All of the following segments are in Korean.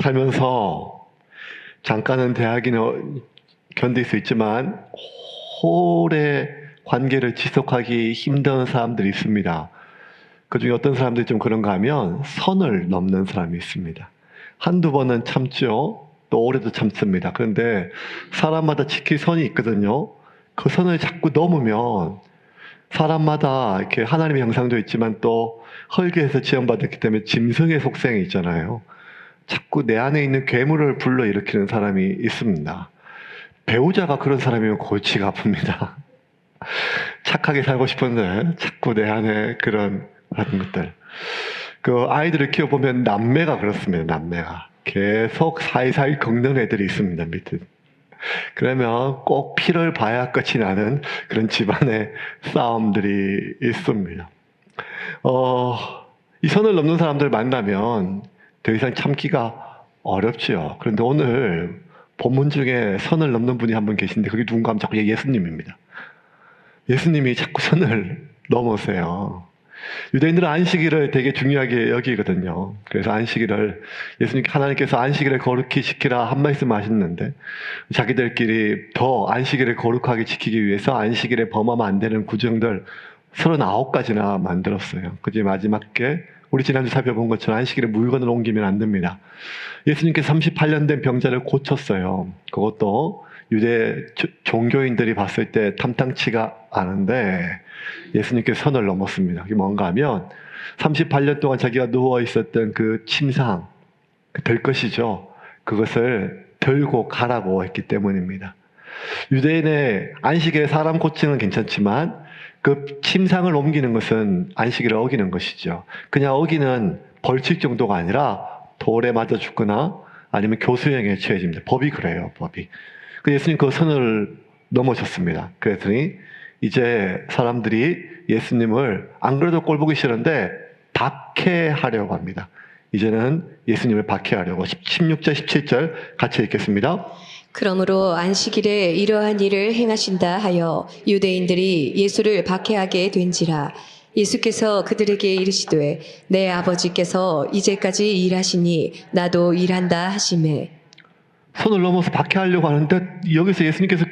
살면서 잠깐은 대학이는 견딜 수 있지만 오래 관계를 지속하기 힘든 사람들이 있습니다. 그중에 어떤 사람들이 좀 그런가 하면 선을 넘는 사람이 있습니다. 한두 번은 참죠. 또 오래도 참습니다. 그런데 사람마다 지킬 선이 있거든요. 그 선을 자꾸 넘으면 사람마다 이렇게 하나님의 형상도 있지만 또 헐게에서 지원받았기 때문에 짐승의 속성이 있잖아요. 자꾸 내 안에 있는 괴물을 불러일으키는 사람이 있습니다. 배우자가 그런 사람이면 골치가 아픕니다. 착하게 살고 싶은데 자꾸 내 안에 그런 것들. 그 아이들을 키워보면 남매가 그렇습니다. 남매가 계속 사이사이 긁는 애들이 있습니다. 밑에. 그러면 꼭 피를 봐야 끝이 나는 그런 집안의 싸움들이 있습니다. 이 선을 넘는 사람들 만나면 더 이상 참기가 어렵지요. 그런데 오늘 본문 중에 선을 넘는 분이 한 분 계신데 그게 누군가 하면 자꾸 예수님입니다. 예수님이 자꾸 선을 넘으세요. 유대인들은 안식일을 되게 중요하게 여기거든요. 그래서 안식일을 하나님께서 안식일을 거룩히 지키라 한 말씀 하셨는데 자기들끼리 더 안식일을 거룩하게 지키기 위해서 안식일에 범하면 안 되는 구정들 39가지나 만들었어요. 그중에 마지막 게 우리 지난주 살펴본 것처럼 안식일에 물건을 옮기면 안 됩니다. 예수님께서 38년 된 병자를 고쳤어요. 그것도 유대 종교인들이 봤을 때 탐탁치가 않은데 예수님께서 선을 넘었습니다. 그게 뭔가 하면 38년 동안 자기가 누워 있었던 그 침상, 될 것이죠. 그것을 들고 가라고 했기 때문입니다. 유대인의 안식일에 사람 고치는 괜찮지만 그 침상을 옮기는 것은 안식일을 어기는 것이죠. 그냥 어기는 벌칙 정도가 아니라 돌에 맞아 죽거나 아니면 교수형에 처해집니다. 법이 그래요, 법이. 예수님 그 선을 넘으셨습니다. 그랬더니 이제 사람들이 예수님을 안 그래도 꼴 보기 싫은데 박해하려고 합니다. 이제는 예수님을 박해하려고 16절, 17절 같이 읽겠습니다. 그러므로 안식일에 이러한 일을 행하신다 하여 유대인들이 예수를 박해하게 된지라. 예수께서 그들에게 이르시되 내 아버지께서 이제까지 일하시니 나도 일한다 하시매. 선을 넘어서 박해하려고 하는데 여기서 예수님께서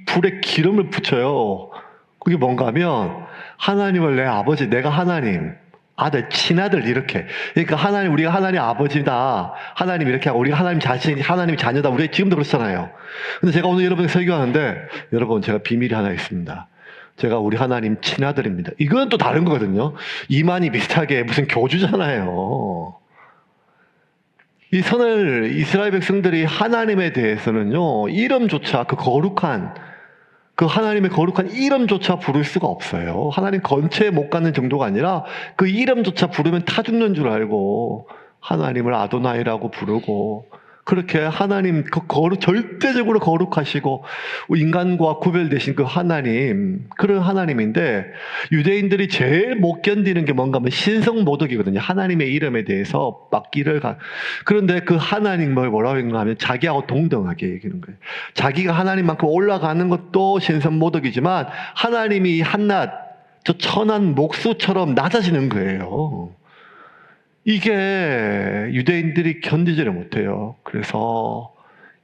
불에 기름을 붙여요. 그게 뭔가 하면 하나님을 내 아버지, 내가 하나님, 아들, 친아들 이렇게. 그러니까 우리가 하나님 아버지다. 하나님 이렇게 하고 우리가 하나님 자녀다. 우리가 지금도 그렇잖아요. 근데 제가 오늘 여러분에게 설교하는데 여러분 제가 비밀이 하나 있습니다. 제가 우리 하나님 친아들입니다. 이건 또 다른 거거든요. 이만희 비슷하게 무슨 교주잖아요. 이 선을 이스라엘 백성들이 하나님에 대해서는요, 이름조차 그 하나님의 거룩한 이름조차 부를 수가 없어요. 하나님 건처에 못 가는 정도가 아니라 그 이름조차 부르면 타 죽는 줄 알고 하나님을 아도나이라고 부르고 그렇게 하나님 절대적으로 거룩하시고 인간과 구별되신 그 하나님, 그런 하나님인데 유대인들이 제일 못 견디는 게 뭔가 하면 신성모독이거든요. 하나님의 이름에 대해서 그런데 그 하나님을 뭐라고 하면 자기하고 동등하게 얘기하는 거예요. 자기가 하나님만큼 올라가는 것도 신성모독이지만 하나님이 한낱 저 천한 목수처럼 낮아지는 거예요. 이게 유대인들이 견디지를 못해요. 그래서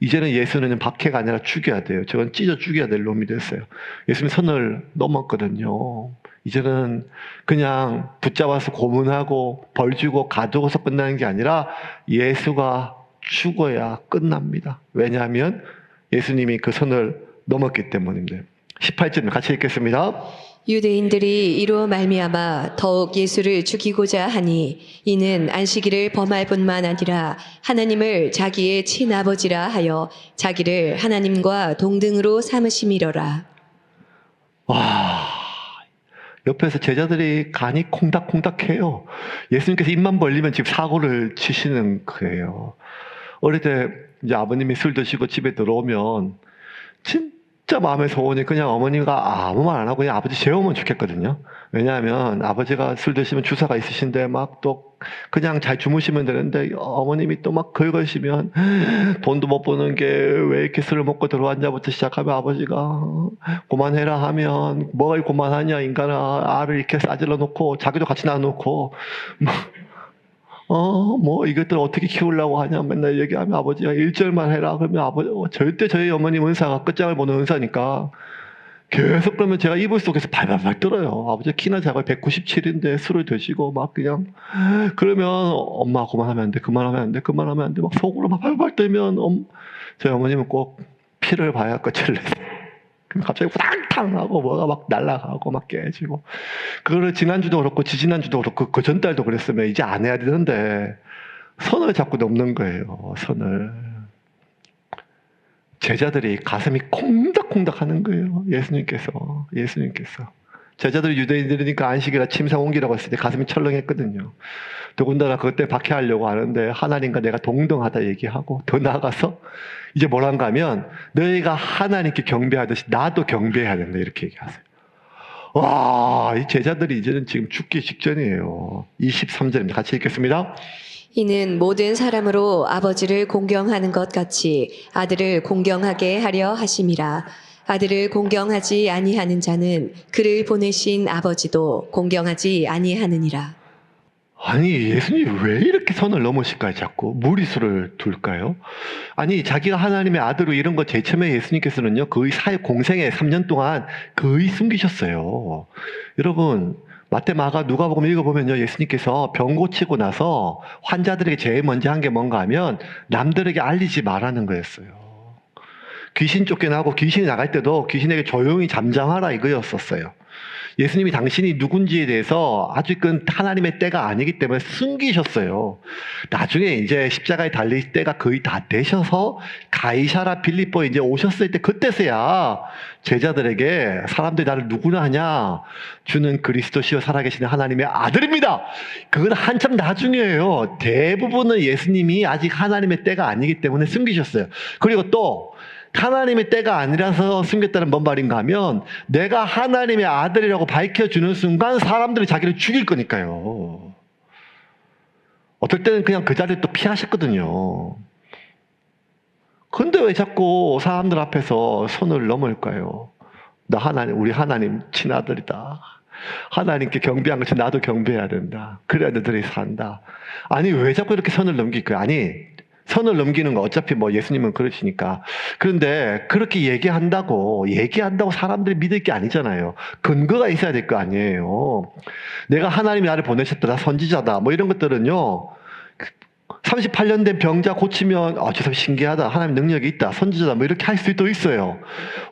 이제는 예수는 박해가 아니라 죽여야 돼요. 저건 찢어 죽여야 될 놈이 됐어요. 예수님 선을 넘었거든요. 이제는 그냥 붙잡아서 고문하고 벌 주고 가두고서 끝나는 게 아니라 예수가 죽어야 끝납니다. 왜냐하면 예수님이 그 선을 넘었기 때문입니다. 18절 같이 읽겠습니다. 유대인들이 이로 말미암아 더욱 예수를 죽이고자 하니 이는 안식일을 범할 뿐만 아니라 하나님을 자기의 친아버지라 하여 자기를 하나님과 동등으로 삼으심이로라. 와, 옆에서 제자들이 간이 콩닥콩닥해요. 예수님께서 입만 벌리면 지금 사고를 치시는 거예요. 어릴 때 이제 아버님이 술 드시고 집에 들어오면 진짜 마음에 소원이 그냥 어머니가 아무 말 안 하고 그냥 아버지 재우면 좋겠거든요. 왜냐하면 아버지가 술 드시면 주사가 있으신데 막 또 그냥 잘 주무시면 되는데 어머님이 또 막 긁으시면 돈도 못 버는 게 왜 이렇게 술을 먹고 들어왔냐부터 시작하면 아버지가 그만해라 하면 뭐가 그만하냐 인간아, 알을 이렇게 싸질러 놓고 자기도 같이 놔놓고 뭐 이것들 어떻게 키우려고 하냐 맨날 얘기하면 아버지가 1절만 해라. 그러면 아버지 절대 저희 어머님 은사가 끝장을 보는 은사니까 계속 그러면 제가 이불 속에서 발발발 떨어요. 아버지 키나 작아요. 197인데 술을 드시고 막 그냥 그러면 엄마 그만하면 안 돼. 그만하면 안 돼. 그만하면 안 돼. 막 속으로 막 발발 떨면 저희 어머님은 꼭 피를 봐야 끝을 내세요. 그럼 갑자기 후당탕 하고 뭐가 막 날아가고 막 깨지고 그거를 지난주도 그렇고 지지난주도 그렇고 그 전달도 그랬으면 이제 안 해야 되는데 선을 자꾸 넘는 거예요. 선을. 제자들이 가슴이 콩닥콩닥 하는 거예요. 예수님께서. 제자들이 유대인들이니까 안식이라 침상 옮기라고 했을 때 가슴이 철렁했거든요. 더군다나 그때 박해하려고 하는데 하나님과 내가 동등하다 얘기하고 더 나아가서 이제 뭐란가 하면 너희가 하나님께 경배하듯이 나도 경배해야 된다 이렇게 얘기하세요. 와, 이 제자들이 이제는 지금 죽기 직전이에요. 23절입니다. 같이 읽겠습니다. 이는 모든 사람으로 아버지를 공경하는 것 같이 아들을 공경하게 하려 하심이라. 아들을 공경하지 아니하는 자는 그를 보내신 아버지도 공경하지 아니하느니라. 아니 예수님이 왜 이렇게 선을 넘으실까요? 자꾸 무리수를 둘까요? 아니 자기가 하나님의 아들로 이런 거 제일 처음에 예수님께서는요 거의 사역 공생애 3년 동안 거의 숨기셨어요. 여러분 마태, 마가, 누가복음 읽어보면요 예수님께서 병 고치고 나서 환자들에게 제일 먼저 한 게 뭔가 하면 남들에게 알리지 말라는 거였어요. 귀신 쫓겨나고 귀신이 나갈 때도 귀신에게 조용히 잠잠하라 이거였었어요. 예수님이 당신이 누군지에 대해서 아직은 하나님의 때가 아니기 때문에 숨기셨어요. 나중에 이제 십자가에 달릴 때가 거의 다 되셔서 가이사라 빌립보에 이제 오셨을 때 그때서야 제자들에게 사람들이 나를 누구나 하냐? 주는 그리스도시요 살아계시는 하나님의 아들입니다. 그건 한참 나중이에요. 대부분은 예수님이 아직 하나님의 때가 아니기 때문에 숨기셨어요. 그리고 또 하나님의 때가 아니라서 숨겼다는 뭔 말인가 하면 내가 하나님의 아들이라고 밝혀주는 순간 사람들이 자기를 죽일 거니까요. 어떨 때는 그냥 그 자리를 또 피하셨거든요. 근데 왜 자꾸 사람들 앞에서 손을 넘을까요? 우리 하나님 친아들이다. 하나님께 경배한 것처럼 나도 경배해야 된다. 그래야 너들이 산다. 아니 왜 자꾸 이렇게 선을 넘길까요? 아니 선을 넘기는 거 어차피 뭐 예수님은 그러시니까. 그런데 그렇게 얘기한다고 사람들이 믿을 게 아니잖아요. 근거가 있어야 될 거 아니에요. 내가 하나님이 나를 보내셨다. 나 선지자다. 뭐 이런 것들은요. 38년 된 병자 고치면 저 사람 신기하다. 하나님 능력이 있다. 선지자다. 뭐 이렇게 할 수도 있어요.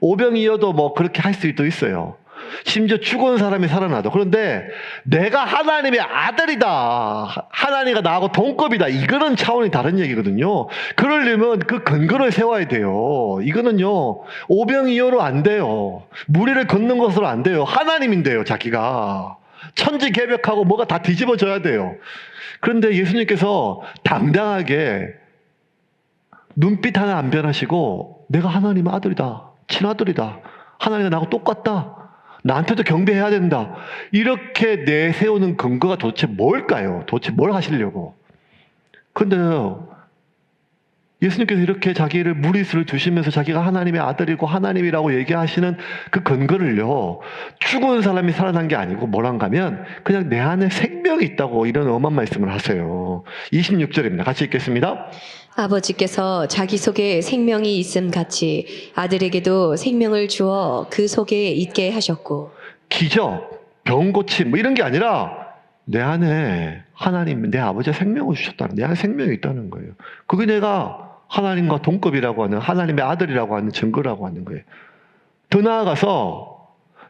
오병이어도 뭐 그렇게 할 수도 있어요. 심지어 죽은 사람이 살아나도. 그런데 내가 하나님의 아들이다. 하나님과 나하고 동급이다. 이거는 차원이 다른 얘기거든요. 그러려면 그 근거를 세워야 돼요. 이거는요. 오병이어로 안 돼요. 무리를 걷는 것으로 안 돼요. 하나님인데요. 자기가. 천지개벽하고 뭐가 다 뒤집어져야 돼요. 그런데 예수님께서 당당하게 눈빛 하나 안 변하시고 내가 하나님의 아들이다. 친아들이다. 하나님과 나하고 똑같다. 나한테도 경배해야 된다. 이렇게 내세우는 근거가 도대체 뭘까요? 도대체 뭘 하시려고? 근데요, 예수님께서 이렇게 자기를 무리수를 두시면서 자기가 하나님의 아들이고 하나님이라고 얘기하시는 그 근거를요, 죽은 사람이 살아난 게 아니고 뭐란가 하면 그냥 내 안에 생명이 있다고 이런 엄한 말씀을 하세요. 26절입니다. 같이 읽겠습니다. 아버지께서 자기 속에 생명이 있음 같이 아들에게도 생명을 주어 그 속에 있게 하셨고. 기적, 병 고침 뭐 이런 게 아니라 내 안에 하나님, 내 아버지가 생명을 주셨다는, 내 안에 생명이 있다는 거예요. 그게 내가 하나님과 동급이라고 하는, 하나님의 아들이라고 하는 증거라고 하는 거예요. 더 나아가서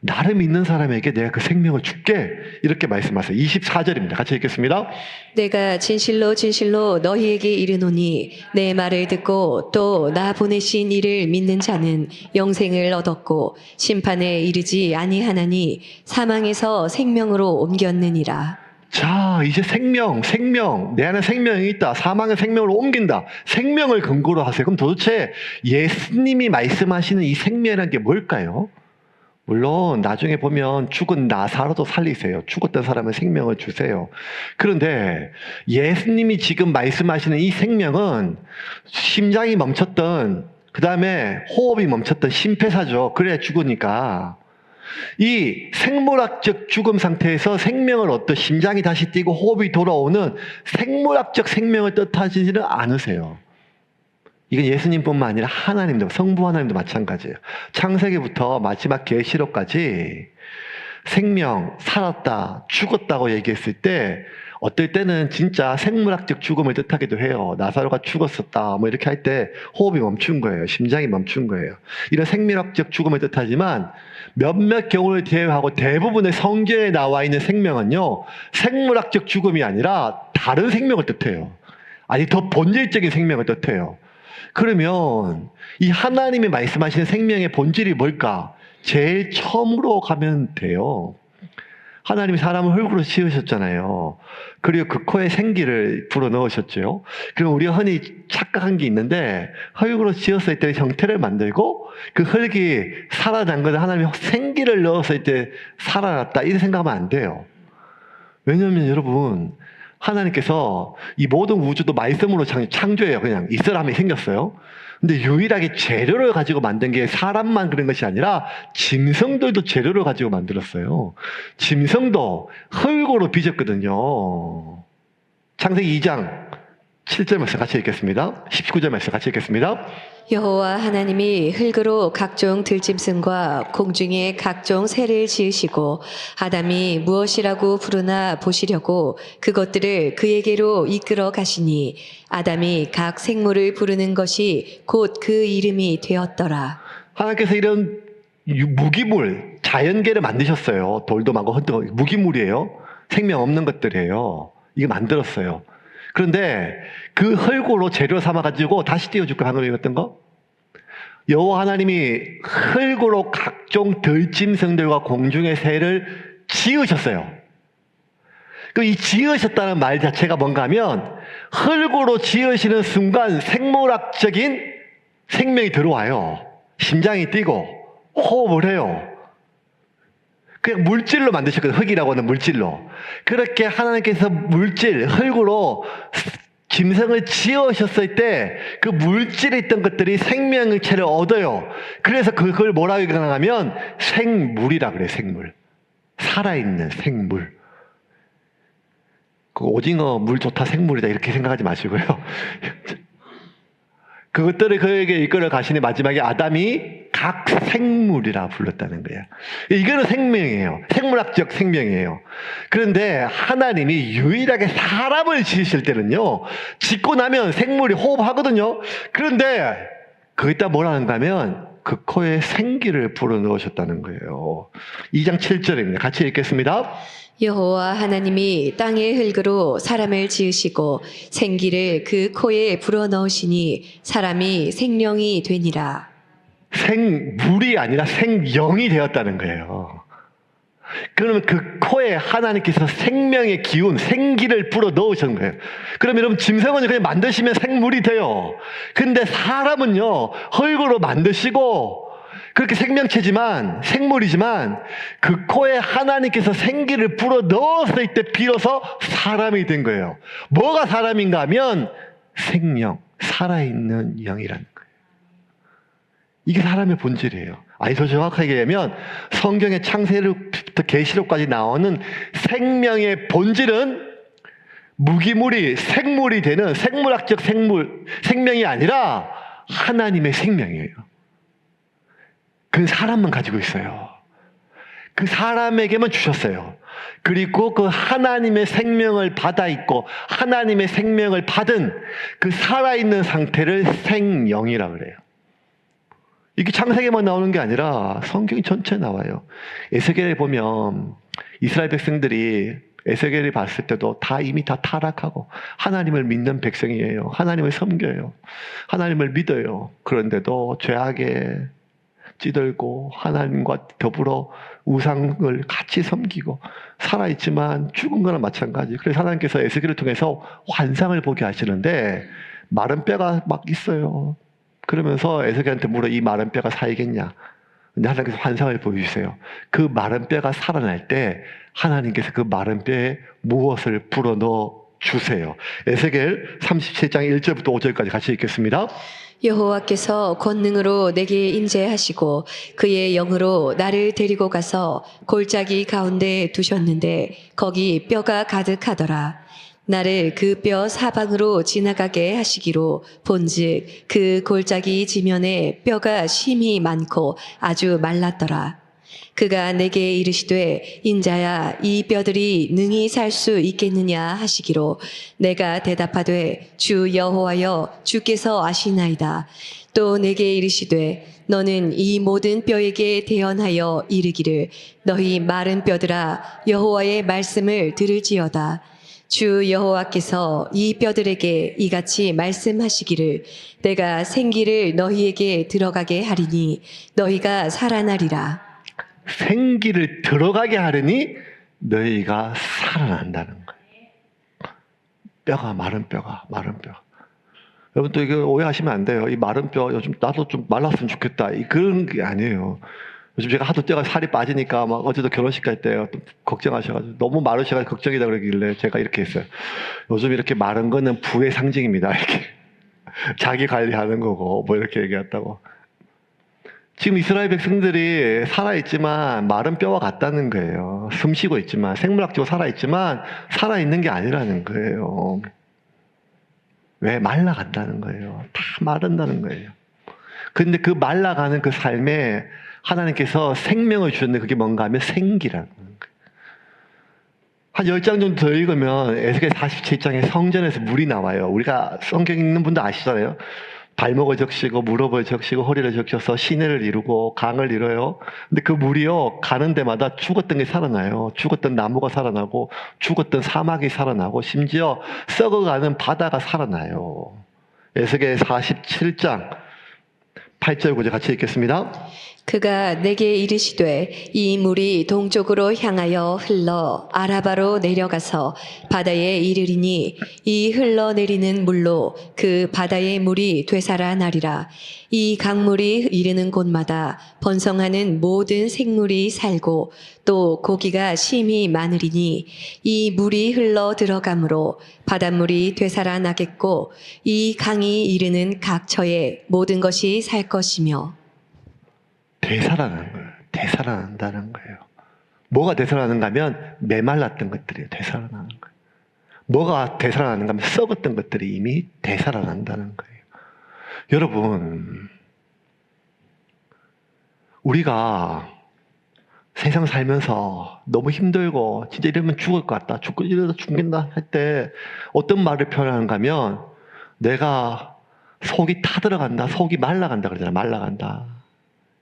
나를 믿는 사람에게 내가 그 생명을 줄게 이렇게 말씀하세요. 24절입니다. 같이 읽겠습니다. 내가 진실로 진실로 너희에게 이르노니 내 말을 듣고 또 나 보내신 이를 믿는 자는 영생을 얻었고 심판에 이르지 아니하나니 사망에서 생명으로 옮겼느니라. 자, 이제 생명, 내 안에 생명이 있다. 사망의 생명으로 옮긴다. 생명을 근거로 하세요. 그럼 도대체 예수님이 말씀하시는 이 생명이라는 게 뭘까요? 물론 나중에 보면 죽은 나사로도 살리세요. 죽었던 사람은 생명을 주세요. 그런데 예수님이 지금 말씀하시는 이 생명은 심장이 멈췄던, 그 다음에 호흡이 멈췄던 심폐사죠. 그래 죽으니까. 이 생물학적 죽음 상태에서 생명을 얻듯 심장이 다시 뛰고 호흡이 돌아오는 생물학적 생명을 뜻하지는 않으세요. 이건 예수님뿐만 아니라 하나님도, 성부 하나님도 마찬가지예요. 창세기부터 마지막 계시록까지 생명, 살았다, 죽었다고 얘기했을 때 어떨 때는 진짜 생물학적 죽음을 뜻하기도 해요. 나사로가 죽었었다 뭐 이렇게 할 때 호흡이 멈춘 거예요. 심장이 멈춘 거예요. 이런 생물학적 죽음을 뜻하지만 몇몇 경우를 제외하고 대부분의 성경에 나와 있는 생명은요, 생물학적 죽음이 아니라 다른 생명을 뜻해요. 아니 더 본질적인 생명을 뜻해요. 그러면 이 하나님이 말씀하시는 생명의 본질이 뭘까? 제일 처음으로 가면 돼요. 하나님이 사람을 흙으로 지으셨잖아요. 그리고 그 코에 생기를 불어넣으셨죠. 그럼 우리가 흔히 착각한 게 있는데 흙으로 지었을 때 형태를 만들고 그 흙이 살아난 것을 하나님이 생기를 넣었을 때 살아났다 이렇게 생각하면 안 돼요. 왜냐하면 여러분 하나님께서 이 모든 우주도 말씀으로 창조해요. 그냥 있으라 하면 생겼어요. 근데 유일하게 재료를 가지고 만든 게 사람만 그런 것이 아니라 짐승들도 재료를 가지고 만들었어요. 짐승도 흙으로 빚었거든요. 창세기 2장 7절 말씀 같이 읽겠습니다. 19절 말씀 같이 읽겠습니다. 여호와 하나님이 흙으로 각종 들짐승과 공중의 각종 새를 지으시고 아담이 무엇이라고 부르나 보시려고 그것들을 그에게로 이끌어 가시니 아담이 각 생물을 부르는 것이 곧 그 이름이 되었더라. 하나님께서 이런 무기물, 자연계를 만드셨어요. 돌도 많고 흙도 무기물이에요. 생명 없는 것들이에요. 이거 만들었어요. 그런데 그 흙으로 재료 삼아가지고 다시 띄워줄까? 방금 읽었던 거? 여호와 하나님이 흙으로 각종 들짐승들과 공중의 새를 지으셨어요. 이 지으셨다는 말 자체가 뭔가 하면 흙으로 지으시는 순간 생물학적인 생명이 들어와요. 심장이 뛰고 호흡을 해요. 그냥 물질로 만드셨거든요. 흙이라고 하는 물질로. 그렇게 하나님께서 물질, 흙으로 짐승을 지으셨을 때 그 물질에 있던 것들이 생명체를 얻어요. 그래서 그걸 뭐라고 얘기하냐면 생물이라 그래요. 생물. 살아있는 생물. 그 오징어 물 좋다 생물이다 이렇게 생각하지 마시고요. 그것들을 그에게 이끌어 가시니 마지막에 아담이 각 생물이라 불렀다는 거예요. 이거는 생명이에요. 생물학적 생명이에요. 그런데 하나님이 유일하게 사람을 지으실 때는요, 짓고 나면 생물이 호흡하거든요. 그런데 거기다 뭐라는가 하면 그 코에 생기를 불어넣으셨다는 거예요. 2장 7절입니다. 같이 읽겠습니다. 여호와 하나님이 땅의 흙으로 사람을 지으시고 생기를 그 코에 불어넣으시니 사람이 생명이 되니라. 생물이 아니라 생영이 되었다는 거예요. 그러면 그 코에 하나님께서 생명의 기운, 생기를 불어 넣으신 거예요. 그럼 여러분 짐승은 그냥 만드시면 생물이 돼요. 근데 사람은요, 흙으로 만드시고 그렇게 생명체지만, 생물이지만 그 코에 하나님께서 생기를 불어 넣었을 때 비로소 사람이 된 거예요. 뭐가 사람인가 하면 생명, 살아있는 영이라는 거예요. 이게 사람의 본질이에요. 아니 더 정확하게 얘기하면 성경의 창세기부터 계시록까지 나오는 생명의 본질은 무기물이 생물이 되는 생물학적 생명이 아니라 하나님의 생명이에요. 그 사람만 가지고 있어요. 그 사람에게만 주셨어요. 그리고 그 하나님의 생명을 받아 있고 하나님의 생명을 받은 그 살아있는 상태를 생영이라고 그래요. 이게 창세기만 나오는 게 아니라 성경이 전체에 나와요. 에스겔에 보면 이스라엘 백성들이 에스겔이 봤을 때도 이미 다 타락하고 하나님을 믿는 백성이에요. 하나님을 섬겨요. 하나님을 믿어요. 그런데도 죄악에 찌들고 하나님과 더불어 우상을 같이 섬기고 살아있지만 죽은 거나 마찬가지. 그래서 하나님께서 에스겔을 통해서 환상을 보게 하시는데 마른 뼈가 막 있어요. 그러면서 에스겔한테 물어 이 마른 뼈가 살겠냐. 근데 하나님께서 환상을 보여주세요. 그 마른 뼈가 살아날 때 하나님께서 그 마른 뼈에 무엇을 불어넣어 주세요. 에스겔 37장 1절부터 5절까지 같이 읽겠습니다. 여호와께서 권능으로 내게 임재하시고 그의 영으로 나를 데리고 가서 골짜기 가운데 두셨는데 거기 뼈가 가득하더라. 나를 그 뼈 사방으로 지나가게 하시기로 본즉 그 골짜기 지면에 뼈가 심히 많고 아주 말랐더라. 그가 내게 이르시되 인자야 이 뼈들이 능히 살 수 있겠느냐 하시기로 내가 대답하되 주 여호와여 주께서 아시나이다. 또 내게 이르시되 너는 이 모든 뼈에게 대언하여 이르기를 너희 마른 뼈들아 여호와의 말씀을 들을지어다. 주 여호와께서 이 뼈들에게 이같이 말씀하시기를 내가 생기를 너희에게 들어가게 하리니 너희가 살아나리라. 생기를 들어가게 하려니 너희가 살아난다는 거예요. 뼈가 마른 뼈가 마른 뼈. 여러분 또 이거 오해하시면 안 돼요. 이 마른 뼈 요즘 나도 좀 말랐으면 좋겠다. 그런 게 아니에요. 요즘 제가 하도 뼈가 살이 빠지니까 막 어제도 결혼식 갈 때 걱정하셔가지고 너무 마르셔가지고 걱정이다 그러길래 제가 이렇게 했어요. 요즘 이렇게 마른 거는 부의 상징입니다. 이렇게 자기 관리하는 거고 뭐 이렇게 얘기했다고. 지금 이스라엘 백성들이 살아있지만 마른 뼈와 같다는 거예요. 숨쉬고 있지만 생물학적으로 살아있지만 살아있는 게 아니라는 거예요. 왜? 말라간다는 거예요. 다 마른다는 거예요. 근데 그 말라가는 그 삶에 하나님께서 생명을 주셨는데 그게 뭔가 하면 생기라는 거예요. 한 10장 정도 더 읽으면 에스겔 47장에 성전에서 물이 나와요. 우리가 성경 읽는 분도 아시잖아요. 발목을 적시고 무릎을 적시고 허리를 적셔서 시내를 이루고 강을 이뤄요. 근데 그 물이요 가는 데마다 죽었던 게 살아나요. 죽었던 나무가 살아나고 죽었던 사막이 살아나고 심지어 썩어가는 바다가 살아나요. 에스겔 47장 8절 9절 같이 읽겠습니다. 그가 내게 이르시되 이 물이 동쪽으로 향하여 흘러 아라바로 내려가서 바다에 이르리니 이 흘러내리는 물로 그 바다의 물이 되살아나리라. 이 강물이 이르는 곳마다 번성하는 모든 생물이 살고 또 고기가 심히 많으리니 이 물이 흘러 들어가므로 바닷물이 되살아나겠고 이 강이 이르는 각처에 모든 것이 살 것이며. 되살아나는 거예요. 되살아난다는 거예요. 뭐가 되살아나는가 하면 메말랐던 것들이 되살아나는 거예요. 뭐가 되살아나는가 하면 썩었던 것들이 이미 되살아난다는 거예요. 여러분, 우리가 세상 살면서 너무 힘들고 진짜 이러면 죽을 것 같다. 이러다 죽겠다 할 때 어떤 말을 표현하는가 하면 내가 속이 타들어간다. 속이 말라간다 그러잖아. 말라간다.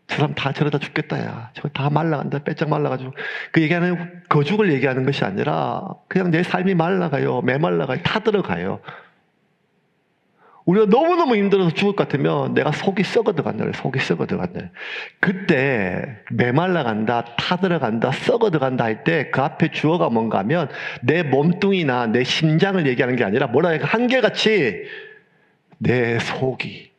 저 사람 다 저러다 죽겠다, 야. 저거 다 말라간다. 빼짝 말라가지고. 그 얘기하는, 거죽을 얘기하는 것이 아니라, 그냥 내 삶이 말라가요. 메말라가요. 타들어가요. 우리가 너무너무 힘들어서 죽을 것 같으면 내가 속이 썩어들어간다. 속이 썩어들어간다. 그때, 메말라간다, 타들어간다, 썩어들어간다 할 때 그 앞에 주어가 뭔가 하면 내 몸뚱이나 내 심장을 얘기하는 게 아니라 뭐라 해야 한결같이 내 속이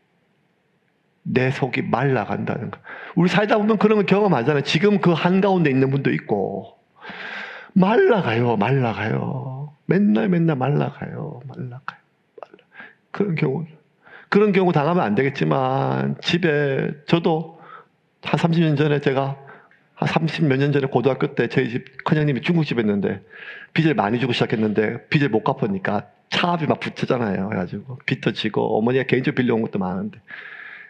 말라간다는 거. 우리 살다 보면 그런 걸 경험하잖아요. 지금 그 한가운데 있는 분도 있고 말라가요. 맨날 말라가요. 그런 경우 당하면 안 되겠지만 집에 저도 한 30년 전에 제가 한 30몇 년 전에 고등학교 때 저희 집 큰형님이 중국집에 있는데 빚을 많이 주고 시작했는데 빚을 못 갚으니까 차압이 막 붙잖아요. 그래가지고 빚도 지고 어머니가 개인적으로 빌려온 것도 많은데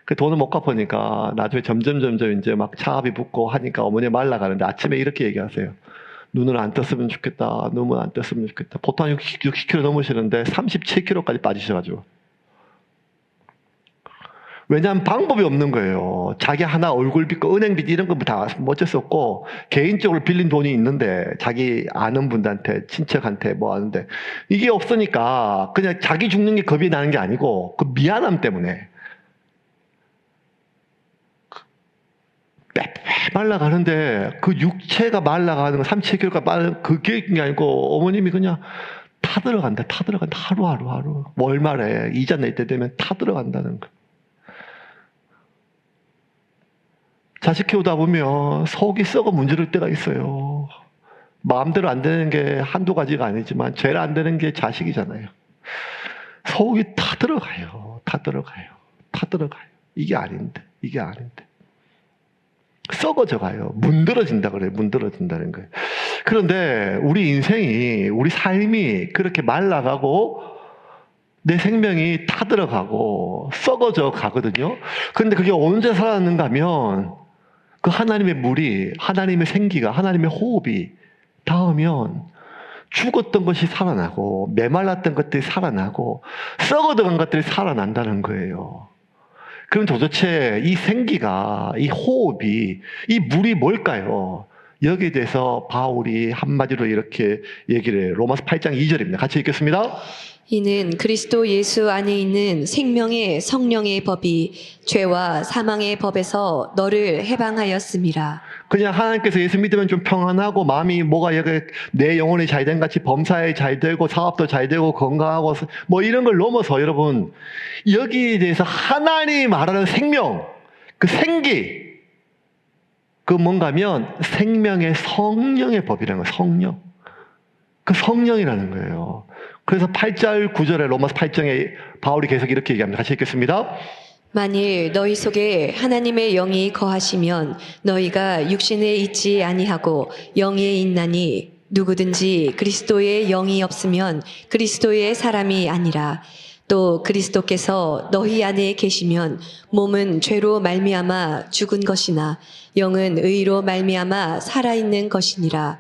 그 돈을 못 갚으니까 나중에 점점 이제 막 차압이 붙고 하니까 어머니 말라가는데 아침에 이렇게 얘기하세요. 눈을 안 떴으면 좋겠다. 눈을 안 떴으면 좋겠다. 보통 한 60kg 넘으시는데 37kg까지 빠지셔가지고. 왜냐하면 방법이 없는 거예요. 자기 하나 얼굴 빚고 은행빚 이런 거 다 어쩔 수 없고 개인적으로 빌린 돈이 있는데 자기 아는 분들한테 친척한테 뭐 하는데 이게 없으니까 그냥 자기 죽는 게 겁이 나는 게 아니고 그 미안함 때문에 말라가는데 그 육체가 말라가는 거 37kg가 빠른 그게 아니고 어머님이 그냥 타들어간다 하루 월말에 이자 낼 때 되면 타들어간다는 거. 자식 키우다 보면 속이 썩어 문지를 때가 있어요. 마음대로 안 되는 게 한두 가지가 아니지만 제일 안 되는 게 자식이잖아요. 속이 다 들어가요. 다 들어가요. 다 들어가요. 이게 아닌데. 썩어져 가요. 문드러진다 그래요. 문드러진다는 거예요. 그런데 우리 인생이, 우리 삶이 그렇게 말라가고 내 생명이 타들어가고 썩어져 가거든요. 그런데 그게 언제 살아났는가 하면 그 하나님의 물이, 하나님의 생기가, 하나님의 호흡이 닿으면 죽었던 것이 살아나고 메말랐던 것들이 살아나고 썩어들어간 것들이 살아난다는 거예요. 그럼 도대체 이 생기가, 이 호흡이, 이 물이 뭘까요? 여기에 대해서 바울이 한마디로 이렇게 얘기를 해요. 로마서 8장 2절입니다. 같이 읽겠습니다. 이는 그리스도 예수 안에 있는 생명의 성령의 법이 죄와 사망의 법에서 너를 해방하였음이라. 그냥 하나님께서 예수 믿으면 좀 평안하고 마음이 뭐가 내 영혼이 잘된 같이 범사에 잘 되고 사업도 잘 되고 건강하고 뭐 이런 걸 넘어서 여러분 여기에 대해서 하나님이 말하는 생명, 그 생기, 그 뭔가면 생명의 성령의 법이라는 거예요. 성령. 그 성령이라는 거예요. 그래서 8절 9절에 로마서 8장에 바울이 계속 이렇게 얘기합니다. 같이 읽겠습니다. 만일 너희 속에 하나님의 영이 거하시면 너희가 육신에 있지 아니하고 영에 있나니 누구든지 그리스도의 영이 없으면 그리스도의 사람이 아니라 또 그리스도께서 너희 안에 계시면 몸은 죄로 말미암아 죽은 것이나 영은 의로 말미암아 살아있는 것이니라.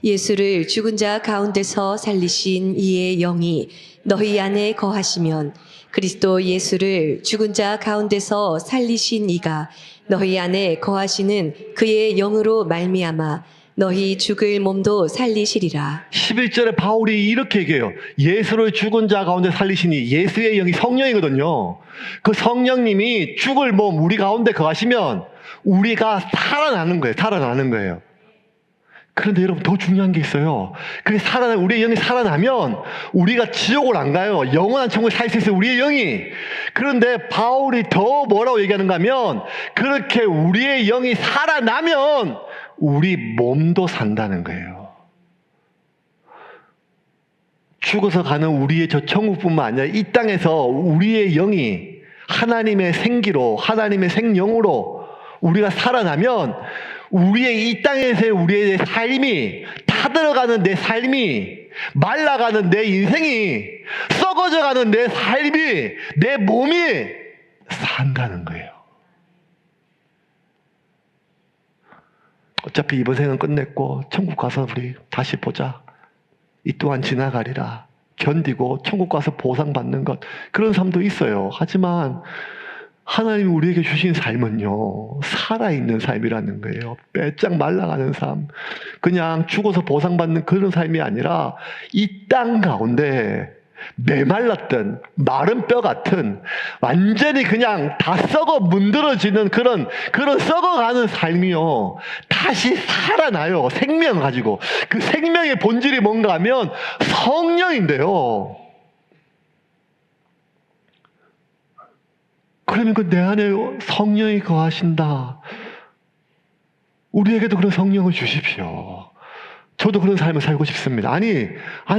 예수를 죽은 자 가운데서 살리신 이의 영이 너희 안에 거하시면 그리스도 예수를 죽은 자 가운데서 살리신 이가 너희 안에 거하시는 그의 영으로 말미암아 너희 죽을 몸도 살리시리라. 11절에 바울이 이렇게 얘기해요. 예수를 죽은 자 가운데 살리시니 예수의 영이 성령이거든요. 그 성령님이 죽을 몸 우리 가운데 거하시면 우리가 살아나는 거예요. 살아나는 거예요. 그런데 여러분 더 중요한 게 있어요. 우리의 영이 살아나면 우리가 지옥을 안 가요. 영원한 천국에 살 수 있어요. 우리의 영이. 그런데 바울이 더 뭐라고 얘기하는가 하면 그렇게 우리의 영이 살아나면 우리 몸도 산다는 거예요. 죽어서 가는 우리의 저 천국뿐만 아니라 이 땅에서 우리의 영이 하나님의 생기로, 하나님의 생명으로 우리가 살아나면 우리의 이 땅에서의 우리의 삶이, 타들어가는 내 삶이, 말라가는 내 인생이, 썩어져가는 내 삶이, 내 몸이 산다는 거예요. 어차피 이번 생은 끝냈고 천국 가서 우리 다시 보자. 이 또한 지나가리라. 견디고 천국 가서 보상받는 것, 그런 삶도 있어요. 하지만 하나님이 우리에게 주신 삶은요, 살아있는 삶이라는 거예요. 빼짝 말라가는 삶. 그냥 죽어서 보상받는 그런 삶이 아니라 이 땅 가운데 메말랐던 마른 뼈 같은 완전히 그냥 다 썩어 문드러지는 그런 썩어가는 삶이요. 다시 살아나요. 생명 가지고. 그 생명의 본질이 뭔가 하면 성령인데요. 그러면 그 내 안에 성령이 거하신다. 우리에게도 그런 성령을 주십시오. 저도 그런 삶을 살고 싶습니다. 아니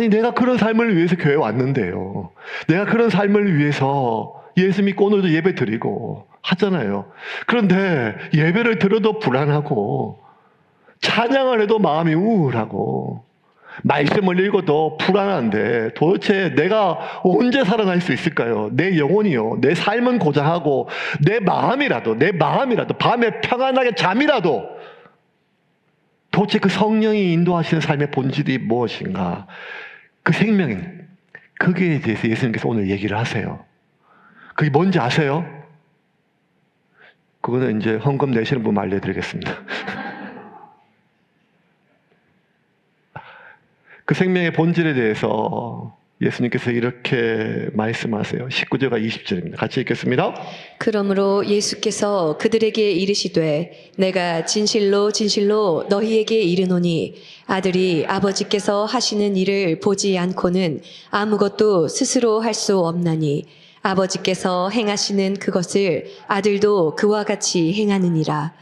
내가 그런 삶을 위해서 교회 왔는데요. 내가 그런 삶을 위해서 예수 믿고 오늘도 예배 드리고 하잖아요. 그런데 예배를 들어도 불안하고 찬양을 해도 마음이 우울하고 말씀을 읽어도 불안한데 도대체 내가 언제 살아날 수 있을까요? 내 영혼이요. 내 삶은 고장하고 내 마음이라도 밤에 평안하게 잠이라도 도대체 그 성령이 인도하시는 삶의 본질이 무엇인가? 그 생명인 거기에 대해서 예수님께서 오늘 얘기를 하세요. 그게 뭔지 아세요? 그거는 이제 헌금 내시는 분 알려드리겠습니다. 그 생명의 본질에 대해서 예수님께서 이렇게 말씀하세요. 19절과 20절입니다. 같이 읽겠습니다. 그러므로 예수께서 그들에게 이르시되 내가 진실로 진실로 너희에게 이르노니 아들이 아버지께서 하시는 일을 보지 않고는 아무것도 스스로 할 수 없나니 아버지께서 행하시는 그것을 아들도 그와 같이 행하느니라.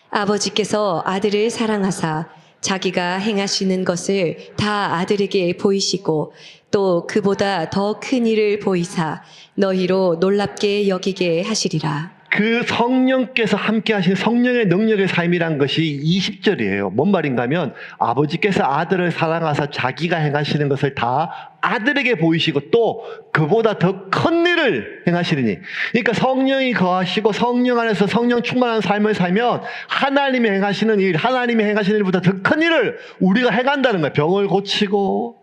아버지께서 아들을 사랑하사 자기가 행하시는 것을 다 아들에게 보이시고 또 그보다 더 큰 일을 보이사 너희로 놀랍게 여기게 하시리라. 그 성령께서 함께 하신 성령의 능력의 삶이란 것이 20절이에요. 뭔 말인가 하면 아버지께서 아들을 사랑하사 자기가 행하시는 것을 다 아들에게 보이시고 또 그보다 더 큰 일을 행하시리니. 그러니까 성령이 거하시고 성령 안에서 성령 충만한 삶을 살면 하나님이 행하시는 일, 하나님이 행하시는 일보다 더 큰 일을 우리가 행한다는 거예요. 병을 고치고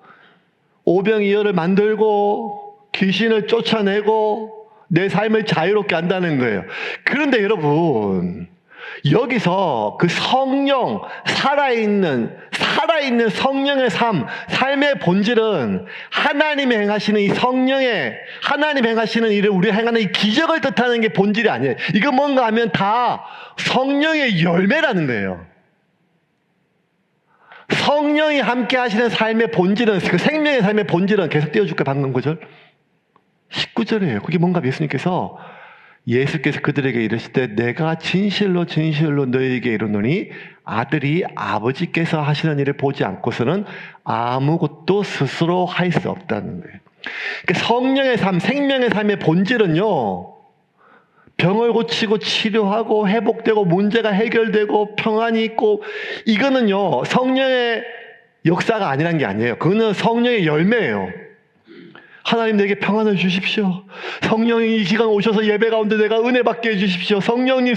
오병이어를 만들고 귀신을 쫓아내고 내 삶을 자유롭게 한다는 거예요. 그런데 여러분, 여기서 그 성령, 살아있는 성령의 삶의 본질은 하나님이 행하시는 이 성령의, 하나님 행하시는 일을 우리가 행하는 이 기적을 뜻하는 게 본질이 아니에요. 이거 뭔가 하면 다 성령의 열매라는 거예요. 성령이 함께 하시는 삶의 본질은, 그 생명의 삶의 본질은 계속 띄워줄까요? 방금 구절? 19절이에요. 그게 뭔가 예수께서 그들에게 이르실 때 내가 진실로 너희에게 이르노니 아들이 아버지께서 하시는 일을 보지 않고서는 아무것도 스스로 할 수 없다는 거예요. 그러니까 성령의 삶, 생명의 삶의 본질은요, 병을 고치고 치료하고 회복되고 문제가 해결되고 평안이 있고, 이거는요 성령의 역사가 아니란 게 아니에요. 그거는 성령의 열매예요. 하나님 내게 평안을 주십시오. 성령이 이 시간 오셔서 예배 가운데 내가 은혜 받게 해주십시오. 성령님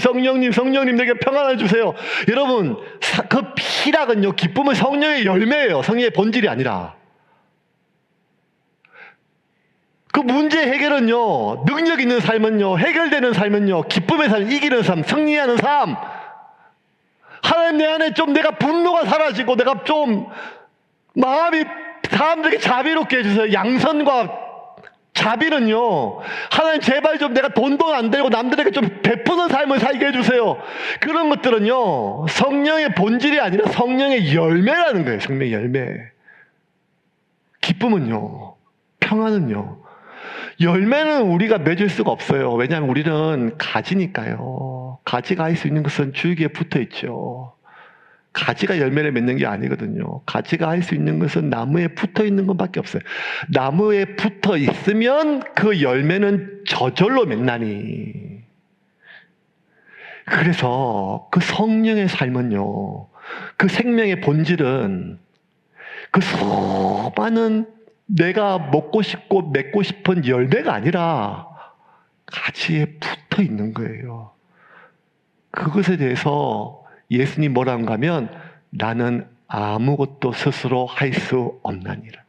내게 평안을 주세요. 여러분, 그 피락은요, 기쁨은 성령의 열매예요. 성령의 본질이 아니라. 그 문제 해결은요, 능력 있는 삶은요, 해결되는 삶은요, 기쁨의 삶, 이기는 삶, 승리하는 삶. 하나님 내 안에 좀 내가 분노가 사라지고 내가 좀 마음이 사람들에게 자비롭게 해주세요. 양선과 자비는요, 하나님 제발 좀 내가 돈도 안 들고 남들에게 좀 베푸는 삶을 살게 해주세요. 그런 것들은요 성령의 본질이 아니라 성령의 열매라는 거예요. 성령의 열매. 기쁨은요, 평안은요, 열매는 우리가 맺을 수가 없어요. 왜냐하면 우리는 가지니까요. 가지가 할 수 있는 것은 줄기에 붙어 있죠. 가지가 열매를 맺는 게 아니거든요. 가지가 할 수 있는 것은 나무에 붙어 있는 것밖에 없어요. 나무에 붙어 있으면 그 열매는 저절로 맺나니. 그래서 그 성령의 삶은요, 그 생명의 본질은 그 수많은 내가 먹고 싶고 맺고 싶은 열매가 아니라 가지에 붙어 있는 거예요. 그것에 대해서 예수님 뭐라고 하면 나는 아무것도 스스로 할 수 없나니라.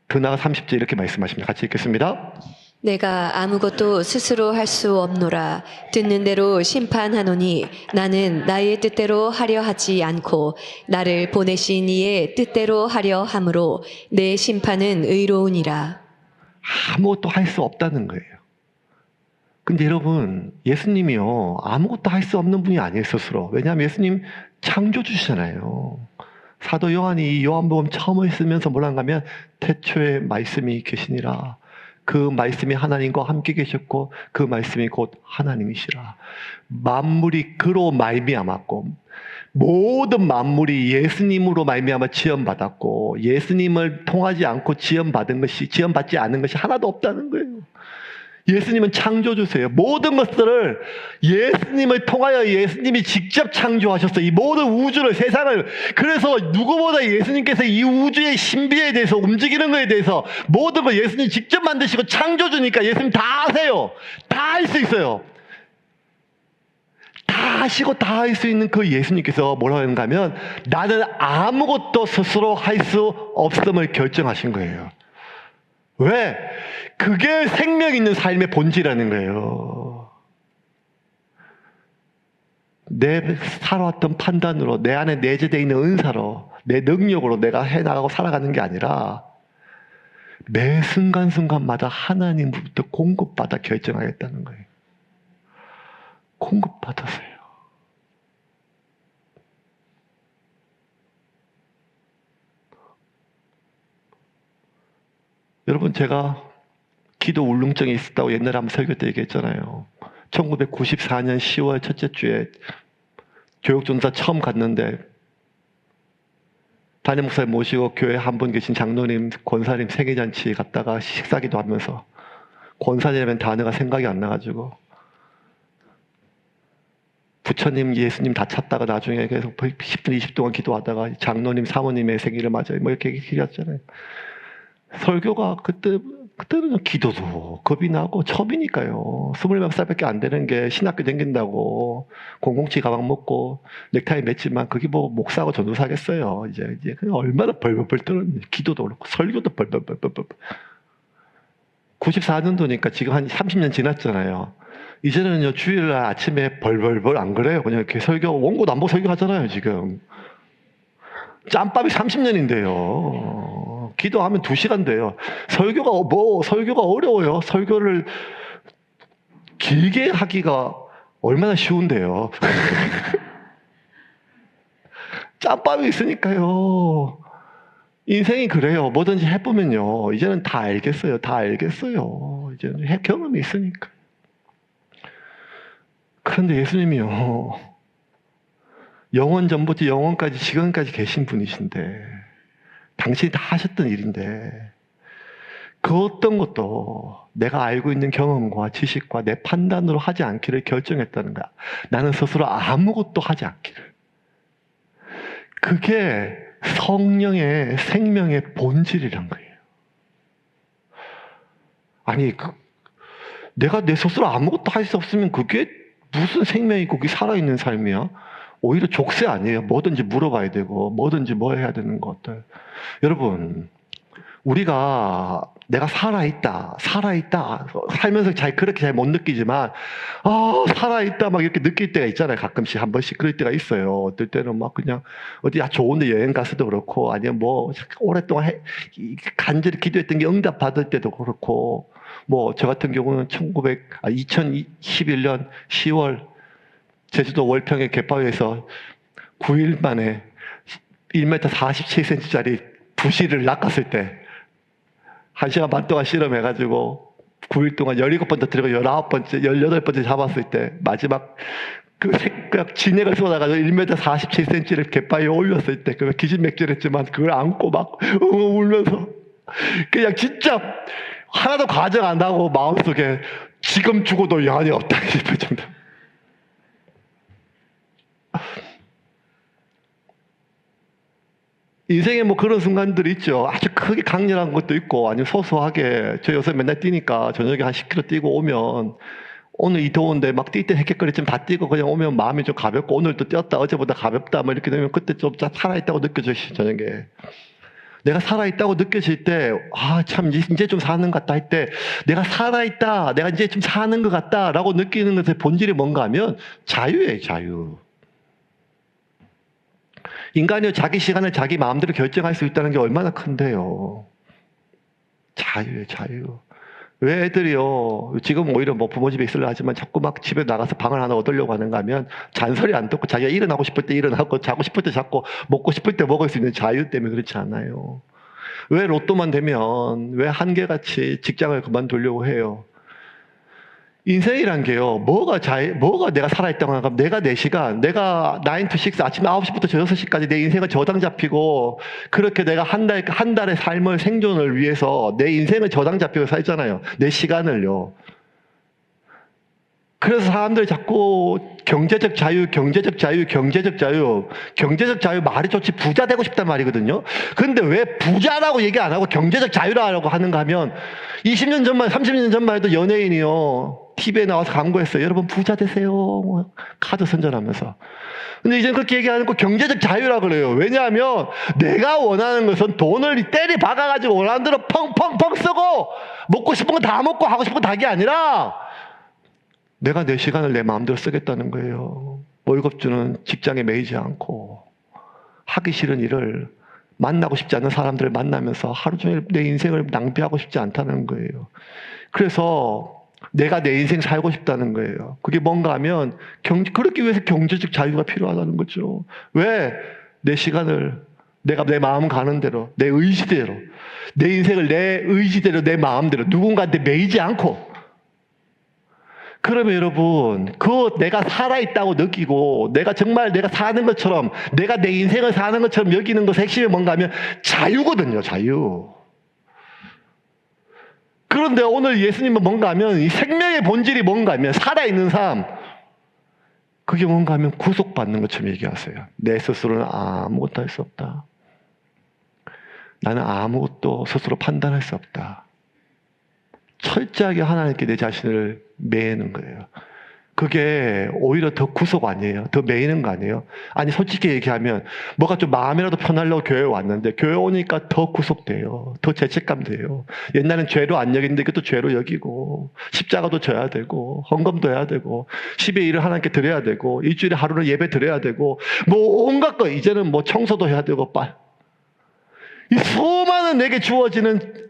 더 나아가 30절 이렇게 말씀하십니다. 같이 읽겠습니다. 내가 아무것도 스스로 할 수 없노라. 듣는 대로 심판하노니 나는 나의 뜻대로 하려 하지 않고 나를 보내신 이의 뜻대로 하려 함으로 내 심판은 의로우니라. 아무것도 할 수 없다는 거예요. 근데 여러분, 예수님이요 아무것도 할 수 없는 분이 아니에요, 스스로. 왜냐하면 예수님 창조주시잖아요. 사도 요한이 이 요한복음 처음을 쓰면서 뭐라고 하면 태초에 말씀이 계시니라. 그 말씀이 하나님과 함께 계셨고 그 말씀이 곧 하나님이시라. 만물이 그로 말미암았고 모든 만물이 예수님으로 말미암아 지음받았고 예수님을 통하지 않고 지음받지 않은 것이 하나도 없다는 거예요. 예수님은 창조주세요. 모든 것들을 예수님을 통하여 예수님이 직접 창조하셨어요. 이 모든 우주를, 세상을. 그래서 누구보다 예수님께서 이 우주의 신비에 대해서, 움직이는 것에 대해서 모든 걸 예수님이 직접 만드시고 창조주니까 예수님 다 하세요. 다 할 수 있어요. 다 하시고 다 할 수 있는 그 예수님께서 뭐라고 하는가 하면 나는 아무것도 스스로 할 수 없음을 결정하신 거예요. 왜? 그게 생명 있는 삶의 본질이라는 거예요. 내 살아왔던 판단으로, 내 안에 내재되어 있는 은사로, 내 능력으로 내가 해나가고 살아가는 게 아니라 매 순간순간마다 하나님부터 공급받아 결정하겠다는 거예요. 공급받아서요. 여러분, 제가 기도 울렁증이 있었다고 옛날에 한번 설교 때 얘기했잖아요. 1994년 10월 첫째 주에 교육전사 처음 갔는데 담임 목사님 모시고 교회 한 분 계신 장로님, 권사님 생일잔치 갔다가 식사기도 하면서 권사님이라는 단어가 생각이 안 나가지고 부처님, 예수님 다 찾다가 나중에 계속 10분, 20분 동안 기도하다가 장로님, 사모님의 생일을 맞아요. 뭐 이렇게 얘기했잖아요. 설교가 그때는 기도도 겁이 나고 처음이니까요. 20살 안 되는 게 신학교 다닌다고 007 가방 먹고 넥타이 맸지만 그게 뭐 목사하고 전도사겠어요. 이제 그냥 얼마나 벌벌벌 떨었는지 기도도 그렇고 설교도 벌벌벌벌. 94년도니까 지금 한 30년 지났잖아요. 이제는요 주일날 아침에 벌벌벌 안 그래요. 그냥 이렇게 설교 원고도 안 보고 설교하잖아요 지금. 짬밥이 30년인데요. 기도하면 2시간 돼요. 설교가 어려워요. 설교를 길게 하기가 얼마나 쉬운데요. 짬밥이 있으니까요. 인생이 그래요. 뭐든지 해보면요. 이제는 다 알겠어요. 이제는 경험이 있으니까. 그런데 예수님이요. 영원 전부터 영원까지 지금까지 계신 분이신데 당신이 다 하셨던 일인데 그 어떤 것도 내가 알고 있는 경험과 지식과 내 판단으로 하지 않기를 결정했다는 거야. 나는 스스로 아무것도 하지 않기를. 그게 성령의 생명의 본질이란 거예요. 아니 내가 내 스스로 아무것도 할 수 없으면 그게 무슨 생명이고 그게 살아있는 삶이야? 오히려 족쇄 아니에요. 뭐든지 물어봐야 되고 뭐든지 뭐 해야 되는 것들. 여러분 내가 살아있다 살면서 그렇게 잘 못 느끼지만 살아있다 막 이렇게 느낄 때가 있잖아요. 가끔씩 한 번씩 그럴 때가 있어요. 어떨 때는 막 그냥 어디 좋은데 여행 갔어도 그렇고 아니면 뭐 오랫동안 간절히 기도했던 게 응답 받을 때도 그렇고 뭐 저 같은 경우는 2021년 10월 제주도 월평의 갯바위에서 9일 만에 1m 47cm짜리 부시를 낚았을 때 1시간 반 동안 실험해가지고 9일 동안 17번 터뜨리고 19번째, 18번째 잡았을 때 마지막 그 새벽 진액을 쏟아가지고 1m 47cm를 갯바위에 올렸을 때 그걸 기진맥진했지만 그걸 안고 막 울면서 그냥 진짜 하나도 과정 안 하고 마음속에 지금 죽어도 여한이 없다 싶을 정도. 인생에 뭐 그런 순간들이 있죠. 아주 크게 강렬한 것도 있고 아니면 소소하게 저 요새 맨날 뛰니까 저녁에 한 10km 뛰고 오면 오늘 이 더운데 막 뛸 때 헥헥거리지만 다 뛰고 그냥 오면 마음이 좀 가볍고 오늘도 뛰었다 어제보다 가볍다 뭐 이렇게 되면 그때 좀 살아있다고 느껴져요. 저녁에 내가 살아있다고 느껴질 때 참 이제 좀 사는 것 같다 할 때 내가 살아있다 내가 이제 좀 사는 것 같다 라고 느끼는 것의 본질이 뭔가 하면 자유예요. 자유. 인간이 자기 시간을 자기 마음대로 결정할 수 있다는 게 얼마나 큰데요. 자유예요. 자유. 왜 애들이요 지금 오히려 뭐 부모 집에 있으려 하지만 자꾸 막 집에 나가서 방을 하나 얻으려고 하는가 하면 잔소리 안 듣고 자기가 일어나고 싶을 때 일어나고 자고 싶을 때 자고 먹고 싶을 때 먹을 수 있는 자유 때문에 그렇지 않아요. 왜 로또만 되면 왜 한결같이 직장을 그만두려고 해요? 인생이란 게요, 뭐가 내가 살아있다고 하면 내가 4시간, 내가 9 to 6, 아침 9시부터 6시까지 내 인생을 저당 잡히고, 그렇게 내가 한 달의 삶을 생존을 위해서 내 인생을 저당 잡히고 살잖아요. 내 시간을요. 그래서 사람들이 자꾸 경제적 자유 말이 좋지 부자 되고 싶단 말이거든요. 그런데 왜 부자라고 얘기 안 하고 경제적 자유라고 하는가 하면 20년 전만 30년 전만 해도 연예인이요 TV에 나와서 광고했어요. 여러분 부자 되세요. 뭐 카드 선전하면서. 근데 이제는 그렇게 얘기 안 하고 경제적 자유라 그래요. 왜냐하면 내가 원하는 것은 돈을 때리 박아가지고 원하는 대로 펑펑펑 쓰고 먹고 싶은 거 다 먹고 하고 싶은 거 다 하게 아니라 내가 내 시간을 내 마음대로 쓰겠다는 거예요. 월급 주는 직장에 매이지 않고 하기 싫은 일을 만나고 싶지 않은 사람들을 만나면서 하루 종일 내 인생을 낭비하고 싶지 않다는 거예요. 그래서 내가 내 인생 살고 싶다는 거예요. 그게 뭔가 하면 그렇기 위해서 경제적 자유가 필요하다는 거죠. 왜? 내 시간을 내가 내 마음 가는 대로 내 의지대로 내 인생을 내 의지대로 내 마음대로 누군가한테 매이지 않고 그러면 여러분, 그 내가 살아있다고 느끼고, 내가 정말 내가 사는 것처럼, 내가 내 인생을 사는 것처럼 여기는 것의 핵심이 뭔가 하면 자유거든요, 자유. 그런데 오늘 예수님은 뭔가 하면 이 생명의 본질이 뭔가 하면 살아있는 삶, 그게 뭔가 하면 구속받는 것처럼 얘기하세요. 내 스스로는 아무것도 할 수 없다. 나는 아무것도 스스로 판단할 수 없다. 철저하게 하나님께 내 자신을 매이는 거예요. 그게 오히려 더 구속 아니에요? 더 매이는 거 아니에요? 아니 솔직히 얘기하면 뭐가 좀 마음이라도 편하려고 교회에 왔는데 교회 오니까 더 구속돼요. 더 죄책감 돼요. 옛날엔 죄로 안 여기는데 이것도 죄로 여기고 십자가도 져야 되고 헌금도 해야 되고 10의 1을 하나님께 드려야 되고 일주일에 하루는 예배 드려야 되고 뭐 온갖 거 이제는 뭐 청소도 해야 되고 이 수많은 내게 주어지는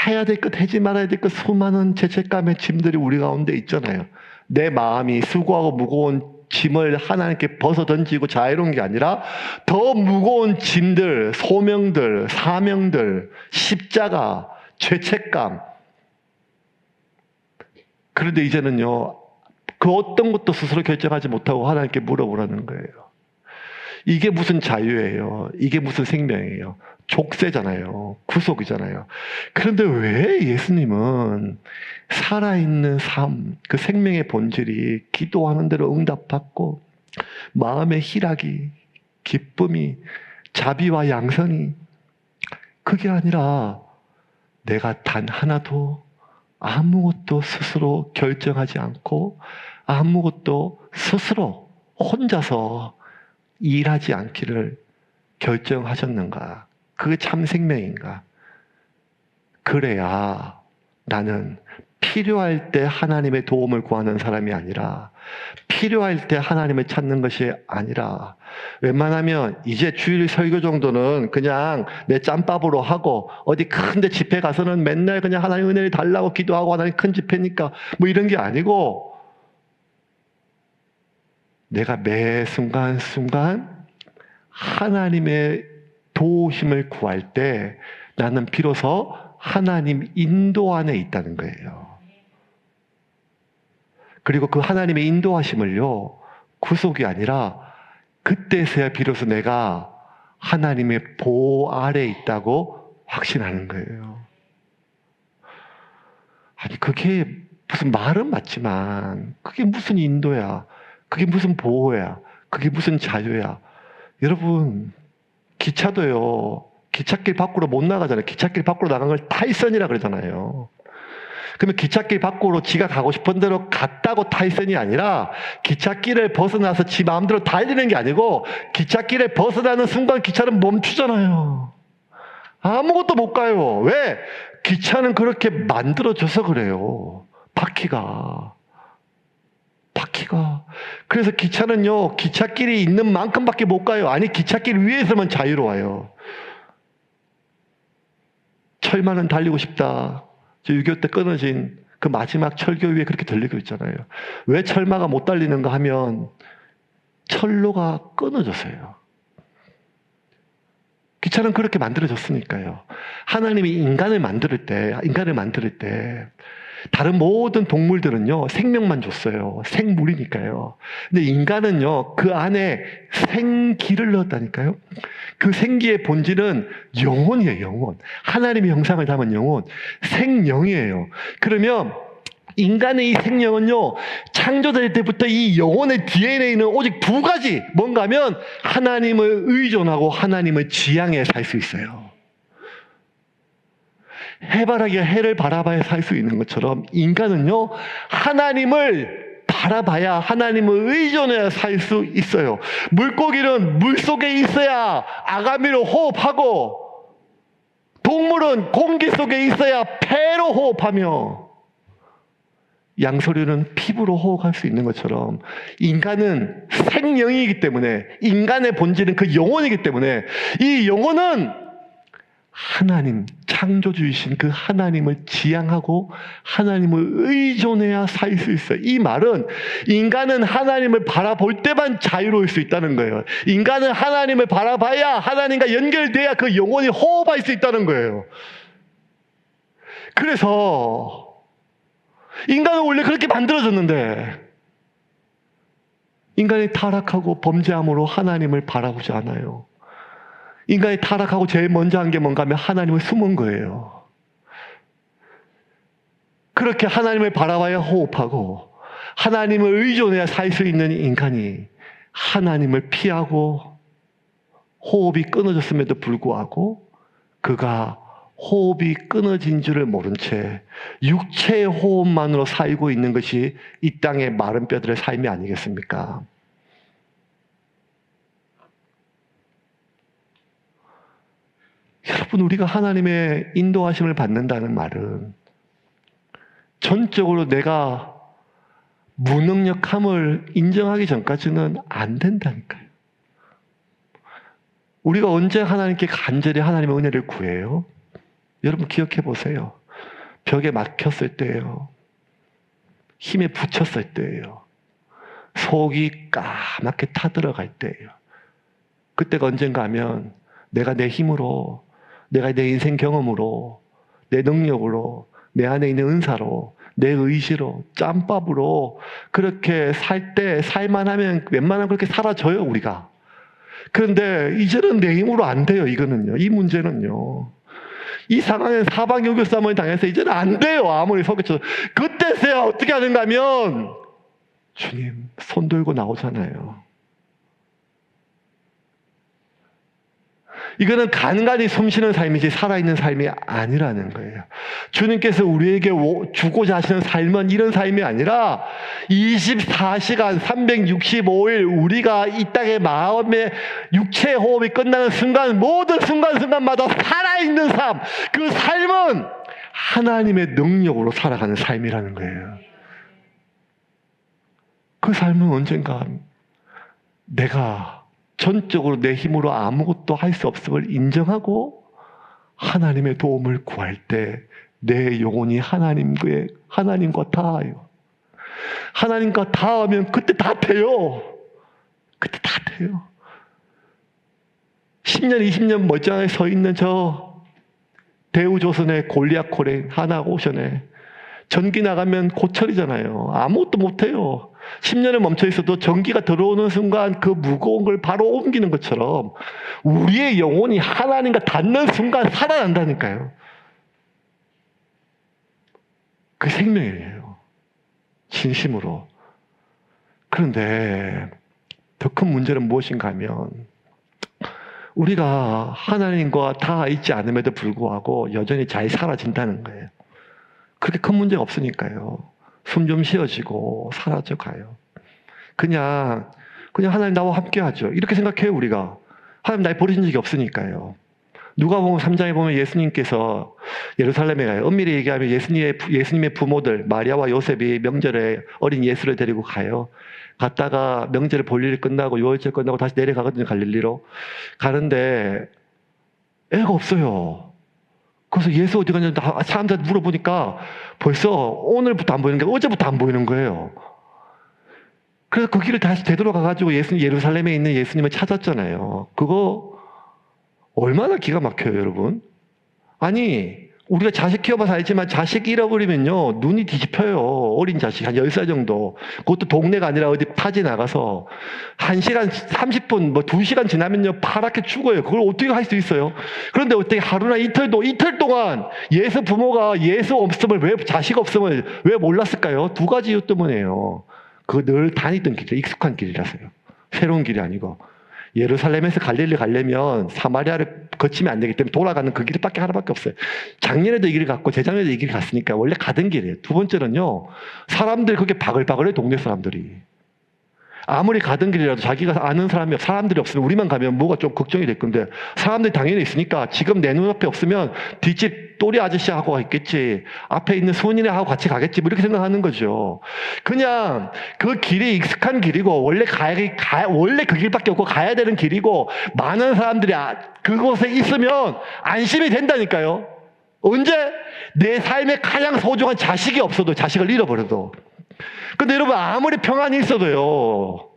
해야 될 것, 하지 말아야 될 것 수많은 죄책감의 짐들이 우리 가운데 있잖아요. 내 마음이 수고하고 무거운 짐을 하나님께 벗어 던지고 자유로운 게 아니라 더 무거운 짐들, 소명들, 사명들, 십자가, 죄책감. 그런데 이제는요, 그 어떤 것도 스스로 결정하지 못하고 하나님께 물어보라는 거예요. 이게 무슨 자유예요? 이게 무슨 생명이에요? 족쇄잖아요. 구속이잖아요. 그런데 왜 예수님은 살아있는 삶, 그 생명의 본질이 기도하는 대로 응답받고 마음의 희락이, 기쁨이, 자비와 양선이 그게 아니라 내가 단 하나도 아무것도 스스로 결정하지 않고 아무것도 스스로 혼자서 일하지 않기를 결정하셨는가? 그게 참 생명인가? 그래야 나는 필요할 때 하나님의 도움을 구하는 사람이 아니라 필요할 때 하나님을 찾는 것이 아니라 웬만하면 이제 주일 설교 정도는 그냥 내 짬밥으로 하고 어디 큰데 집회 가서는 맨날 그냥 하나님 은혜를 달라고 기도하고 하나님 큰 집회니까 뭐 이런 게 아니고 내가 매 순간순간 하나님의 도우심을 구할 때 나는 비로소 하나님 인도 안에 있다는 거예요. 그리고 그 하나님의 인도하심을요, 구속이 아니라 그때서야 비로소 내가 하나님의 보호 아래에 있다고 확신하는 거예요. 아니 그게 무슨 말은 맞지만 그게 무슨 인도야? 그게 무슨 보호야? 그게 무슨 자유야? 여러분 기차도요. 기찻길 밖으로 못 나가잖아요. 기찻길 밖으로 나간 걸 타이슨이라 그러잖아요. 그러면 기찻길 밖으로 지가 가고 싶은 대로 갔다고 타이슨이 아니라 기찻길을 벗어나서 지 마음대로 달리는 게 아니고 기찻길을 벗어나는 순간 기차는 멈추잖아요. 아무것도 못 가요. 왜? 기차는 그렇게 만들어져서 그래요. 바퀴가. 그래서 기차는요, 기찻길이 있는 만큼밖에 못 가요. 아니, 기찻길 위에서만 자유로워요. 철만은 달리고 싶다. 저 6.25 때 끊어진 그 마지막 철교 위에 그렇게 들리고 있잖아요. 왜 철마가 못 달리는가 하면 철로가 끊어졌어요. 기차는 그렇게 만들어졌으니까요. 하나님이 인간을 만들 때 다른 모든 동물들은요, 생명만 줬어요. 생물이니까요. 근데 인간은요, 그 안에 생기를 넣었다니까요. 그 생기의 본질은 영혼이에요, 영혼. 하나님의 형상을 담은 영혼. 생명이에요. 그러면 인간의 이 생명은요, 창조될 때부터 이 영혼의 DNA는 오직 두 가지. 뭔가 하면 하나님을 의존하고 하나님을 지향해 살 수 있어요. 해바라기가 해를 바라봐야 살 수 있는 것처럼 인간은요, 하나님을 바라봐야 하나님을 의존해야 살 수 있어요. 물고기는 물속에 있어야 아가미로 호흡하고 동물은 공기 속에 있어야 폐로 호흡하며 양서류는 피부로 호흡할 수 있는 것처럼 인간은 생명이기 때문에 인간의 본질은 그 영혼이기 때문에 이 영혼은 하나님, 창조주이신 그 하나님을 지향하고 하나님을 의존해야 살 수 있어요. 이 말은 인간은 하나님을 바라볼 때만 자유로울 수 있다는 거예요. 인간은 하나님을 바라봐야 하나님과 연결돼야 그 영혼이 호흡할 수 있다는 거예요. 그래서 인간은 원래 그렇게 만들어졌는데 인간이 타락하고 범죄함으로 하나님을 바라보지 않아요. 인간이 타락하고 제일 먼저 한 게 뭔가 하면 하나님을 숨은 거예요. 그렇게 하나님을 바라봐야 호흡하고 하나님을 의존해야 살 수 있는 인간이 하나님을 피하고 호흡이 끊어졌음에도 불구하고 그가 호흡이 끊어진 줄을 모른 채 육체의 호흡만으로 살고 있는 것이 이 땅의 마른 뼈들의 삶이 아니겠습니까? 여러분, 우리가 하나님의 인도하심을 받는다는 말은 전적으로 내가 무능력함을 인정하기 전까지는 안 된다니까요. 우리가 언제 하나님께 간절히 하나님의 은혜를 구해요? 여러분 기억해 보세요. 벽에 막혔을 때예요. 힘에 부쳤을 때예요. 속이 까맣게 타들어갈 때예요. 그때가 언젠가 하면 내가 내 힘으로, 내가 내 인생 경험으로, 내 능력으로, 내 안에 있는 은사로, 내 의지로, 짬밥으로 그렇게 살 때 살만하면 웬만하면 그렇게 살아져요, 우리가. 그런데 이제는 내 힘으로 안 돼요, 이거는요. 이 문제는요. 이 상황에 사방요교 싸움을 당해서 이제는 안 돼요, 아무리 속여쳐도. 그때서야 어떻게 하는가 하면 주님 손 들고 나오잖아요. 이거는 간간히 숨쉬는 삶이지 살아있는 삶이 아니라는 거예요. 주님께서 우리에게 주고자 하시는 삶은 이런 삶이 아니라 24시간 365일 우리가 이 땅의 마음의 육체의 호흡이 끝나는 순간 모든 순간순간마다 살아있는 삶, 그 삶은 하나님의 능력으로 살아가는 삶이라는 거예요. 그 삶은 언젠가 내가 전적으로 내 힘으로 아무것도 할 수 없음을 인정하고 하나님의 도움을 구할 때 내 영혼이 하나님과 닿아요. 하나님과 닿으면 그때 다 돼요. 그때 다 돼요. 10년, 20년 멀쩡하게 서 있는 저 대우조선의 골리앗 코레인 하나오션에 전기 나가면 고철이잖아요. 아무것도 못해요. 10년을 멈춰 있어도 전기가 들어오는 순간 그 무거운 걸 바로 옮기는 것처럼 우리의 영혼이 하나님과 닿는 순간 살아난다니까요. 그 생명이에요. 진심으로. 그런데 더 큰 문제는 무엇인가 하면 우리가 하나님과 닿아 있지 않음에도 불구하고 여전히 잘 살아진다는 거예요. 그렇게 큰 문제가 없으니까요. 숨 좀 쉬어지고 사라져 가요. 그냥 하나님 나와 함께 하죠. 이렇게 생각해요, 우리가. 하나님 날 버리신 적이 없으니까요. 누가복음 3장에 보면 예수님께서 예루살렘에 가요. 엄밀히 얘기하면 예수님의 부모들 마리아와 요셉이 명절에 어린 예수를 데리고 가요. 갔다가 명절에 볼 일이 끝나고 유월절 끝나고 다시 내려가거든요. 갈릴리로. 가는데 애가 없어요. 그래서 예수 어디 갔냐고 사람들한테 물어보니까 벌써 오늘부터 안 보이는 게 어제부터 안 보이는 거예요. 그래서 그 길을 다시 되돌아가가지고 예루살렘에 있는 예수님을 찾았잖아요. 그거 얼마나 기가 막혀요, 여러분. 아니 우리가 자식 키워봐서 알지만 자식 잃어버리면요 눈이 뒤집혀요. 어린 자식 한 10살 정도. 그것도 동네가 아니라 어디 타지 나가서 1시간 30분 2시간 지나면요 파랗게 죽어요. 그걸 어떻게 할 수 있어요? 그런데 어떻게 하루나 이틀 동안 예수 부모가 예수 없음을 왜 자식 없음을 왜 몰랐을까요? 두 가지 이유 때문에요. 그거 늘 다니던 길이에요. 익숙한 길이라서요. 새로운 길이 아니고. 예루살렘에서 갈릴리 가려면 사마리아를 거치면 안 되기 때문에 돌아가는 그 길밖에 하나밖에 없어요. 작년에도 이 길을 갔고 재작년에도 이 길을 갔으니까 원래 가던 길이에요. 두 번째는요. 사람들이 그렇게 바글바글해 동네 사람들이. 아무리 가던 길이라도 자기가 아는 사람들이 없으면 우리만 가면 뭐가 좀 걱정이 될 건데 사람들이 당연히 있으니까 지금 내 눈앞에 없으면 뒷집 또리 아저씨하고 있겠지. 앞에 있는 손이네하고 같이 가겠지. 뭐 이렇게 생각하는 거죠. 그냥 그 길이 익숙한 길이고 원래 그 길밖에 없고 가야 되는 길이고 많은 사람들이 그곳에 있으면 안심이 된다니까요. 언제? 내 삶에 가장 소중한 자식이 없어도 자식을 잃어버려도. 근데 여러분 아무리 평안이 있어도요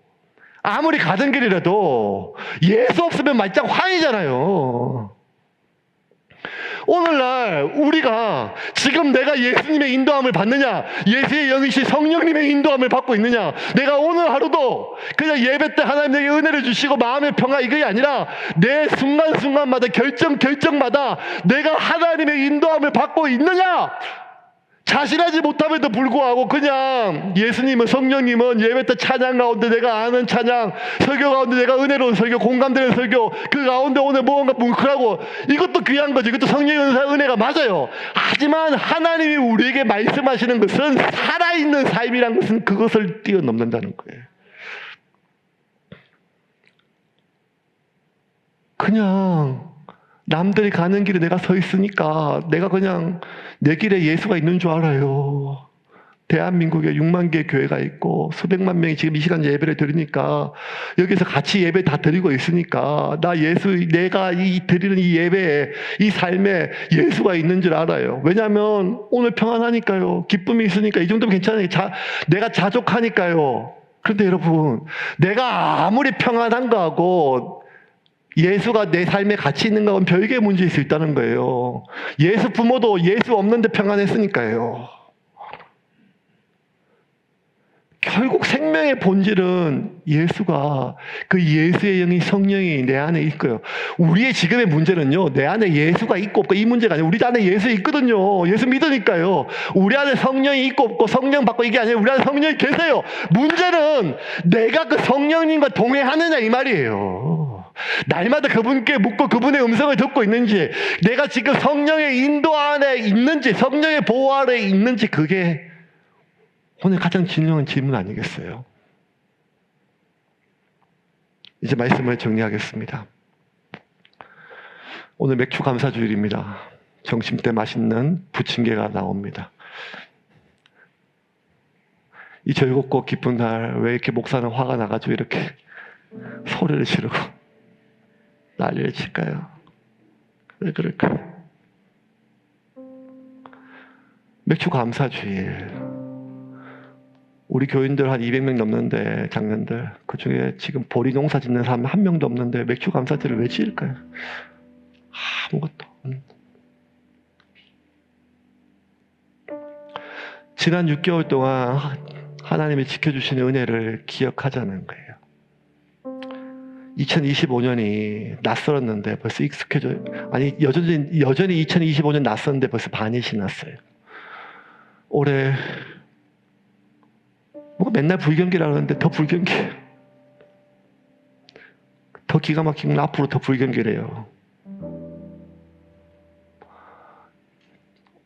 아무리 가던 길이라도 예수 없으면 말짱 황이잖아요. 오늘날 우리가 지금 내가 예수님의 인도함을 받느냐, 예수의 영이신 성령님의 인도함을 받고 있느냐, 내가 오늘 하루도 그냥 예배 때 하나님 내게 은혜를 주시고 마음의 평화 이게 아니라 내 순간순간마다 결정마다 내가 하나님의 인도함을 받고 있느냐, 자신하지 못함에도 불구하고 그냥 예수님은, 성령님은 예배 때 찬양 가운데 내가 아는 찬양, 설교 가운데 내가 은혜로운 설교, 공감되는 설교, 그 가운데 오늘 무언가 뭉클하고, 이것도 귀한 거지. 이것도 성령의 은혜가 맞아요. 하지만 하나님이 우리에게 말씀하시는 것은 살아있는 삶이란 것은 그것을 뛰어넘는다는 거예요. 그냥 남들이 가는 길에 내가 서 있으니까 내가 그냥 내 길에 예수가 있는 줄 알아요. 대한민국에 6만 개의 교회가 있고 수백만 명이 지금 이 시간 예배를 드리니까 여기서 같이 예배 다 드리고 있으니까 내가 드리는 이 예배에, 이 삶에 예수가 있는 줄 알아요. 왜냐하면 오늘 평안하니까요. 기쁨이 있으니까 이 정도면 괜찮아요. 내가 자족하니까요. 그런데 여러분, 내가 아무리 평안한 거하고 예수가 내 삶에 같이 있는 거하고는 별개의 문제일 수 있다는 거예요. 예수 부모도 예수 없는데 평안했으니까요. 결국 생명의 본질은 예수가, 그 예수의 영이, 성령이 내 안에 있고요. 우리의 지금의 문제는요, 내 안에 예수가 있고 없고 이 문제가 아니에요. 우리 안에 예수 있거든요. 예수 믿으니까요. 우리 안에 성령이 있고 없고 성령 받고 이게 아니에요. 우리 안에 성령이 계세요. 문제는 내가 그 성령님과 동행하느냐 이 말이에요. 날마다 그분께 묻고 그분의 음성을 듣고 있는지, 내가 지금 성령의 인도 안에 있는지, 성령의 보호 아래 있는지, 그게 오늘 가장 중요한 질문 아니겠어요? 이제 말씀을 정리하겠습니다. 오늘 맥주 감사주일입니다. 점심때 맛있는 부침개가 나옵니다. 이 즐겁고 기쁜 날 왜 이렇게 목사는 화가 나가지고 이렇게 소리를 지르고 난리를 칠까요? 왜 그럴까요? 맥주 감사주일. 우리 교인들 한 200명 넘는데, 장년들, 그 중에 지금 보리 농사 짓는 사람 한 명도 없는데 맥주 감사주일을 왜 지을까요? 아무것도. 지난 6개월 동안 하나님이 지켜주신 은혜를 기억하자는 거예요. 2025년이 낯설었는데 벌써 익숙해져요. 아니, 여전히 2025년 낯섰는데 벌써 반이 지났어요. 올해 맨날 불경기라 그러는데 더 불경기예요. 더 기가 막힌 건 앞으로 더 불경기래요.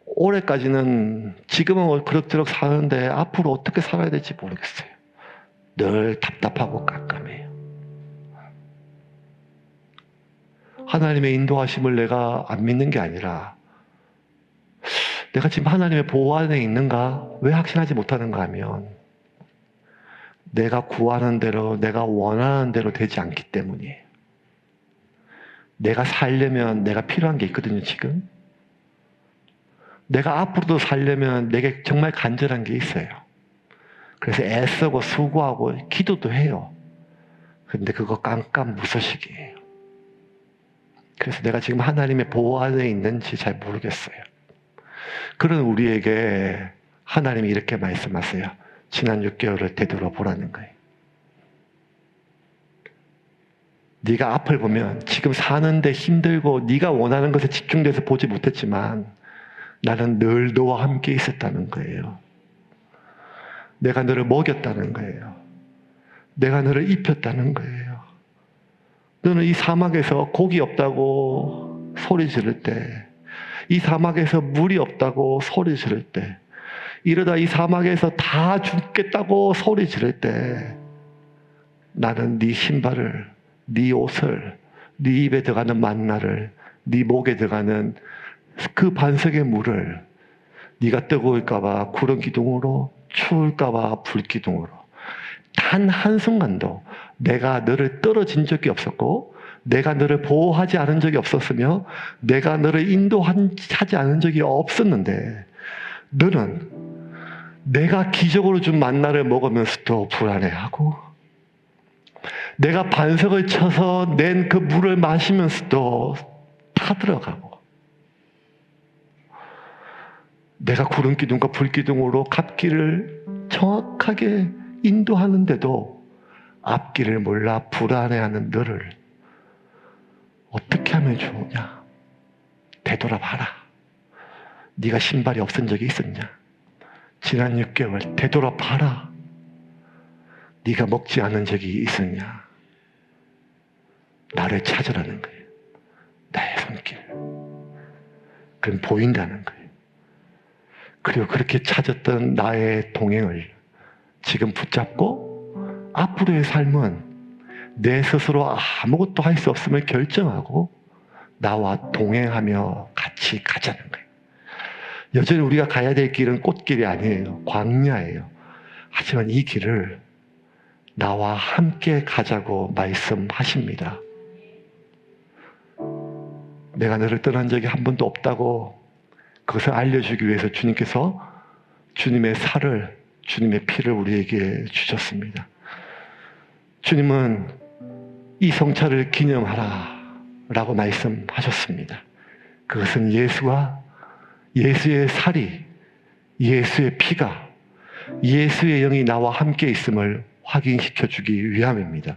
올해까지는 지금은 그럭저럭 사는데 앞으로 어떻게 살아야 될지 모르겠어요. 늘 답답하고 깜깜해요. 하나님의 인도하심을 내가 안 믿는 게 아니라 내가 지금 하나님의 보호 안에 있는가? 왜 확신하지 못하는가 하면 내가 구하는 대로, 내가 원하는 대로 되지 않기 때문이에요. 내가 살려면 내가 필요한 게 있거든요, 지금. 내가 앞으로도 살려면 내게 정말 간절한 게 있어요. 그래서 애쓰고 수고하고 기도도 해요. 근데 그거 깜깜무소식이에요. 그래서 내가 지금 하나님의 보호 안에 있는지 잘 모르겠어요. 그런 우리에게 하나님이 이렇게 말씀하세요. 지난 6개월을 되돌아보라는 거예요. 네가 앞을 보면 지금 사는데 힘들고 네가 원하는 것에 집중돼서 보지 못했지만 나는 늘 너와 함께 있었다는 거예요. 내가 너를 먹였다는 거예요. 내가 너를 입혔다는 거예요. 너는 이 사막에서 고기 없다고 소리 지를 때, 이 사막에서 물이 없다고 소리 지를 때, 이러다 이 사막에서 다 죽겠다고 소리 지를 때 나는 네 신발을, 네 옷을, 네 입에 들어가는 만나를, 네 목에 들어가는 그 반석의 물을 네가 뜨거울까 봐 구름 기둥으로, 추울까 봐 불 기둥으로 단 한순간도 내가 너를 떨어진 적이 없었고 내가 너를 보호하지 않은 적이 없었으며 내가 너를 인도하지 않은 적이 없었는데 너는 내가 기적으로 준 만나를 먹으면서도 불안해하고 내가 반석을 쳐서 낸 그 물을 마시면서도 타들어가고 내가 구름 기둥과 불 기둥으로 갓길을 정확하게 인도하는데도 앞길을 몰라 불안해하는 너를 어떻게 하면 좋으냐? 되돌아봐라. 네가 신발이 없은 적이 있었냐? 지난 6개월 되돌아봐라. 네가 먹지 않은 적이 있었냐? 나를 찾으라는 거예요. 나의 손길. 그럼 보인다는 거예요. 그리고 그렇게 찾았던 나의 동행을 지금 붙잡고 앞으로의 삶은 내 스스로 아무것도 할 수 없음을 결정하고 나와 동행하며 같이 가자는 거예요. 여전히 우리가 가야 될 길은 꽃길이 아니에요. 광야예요. 하지만 이 길을 나와 함께 가자고 말씀하십니다. 내가 너를 떠난 적이 한 번도 없다고 그것을 알려주기 위해서 주님께서 주님의 살을, 주님의 피를 우리에게 주셨습니다. 주님은 이 성찬을 기념하라 라고 말씀하셨습니다. 그것은 예수와 예수의 살이, 예수의 피가, 예수의 영이 나와 함께 있음을 확인시켜 주기 위함입니다.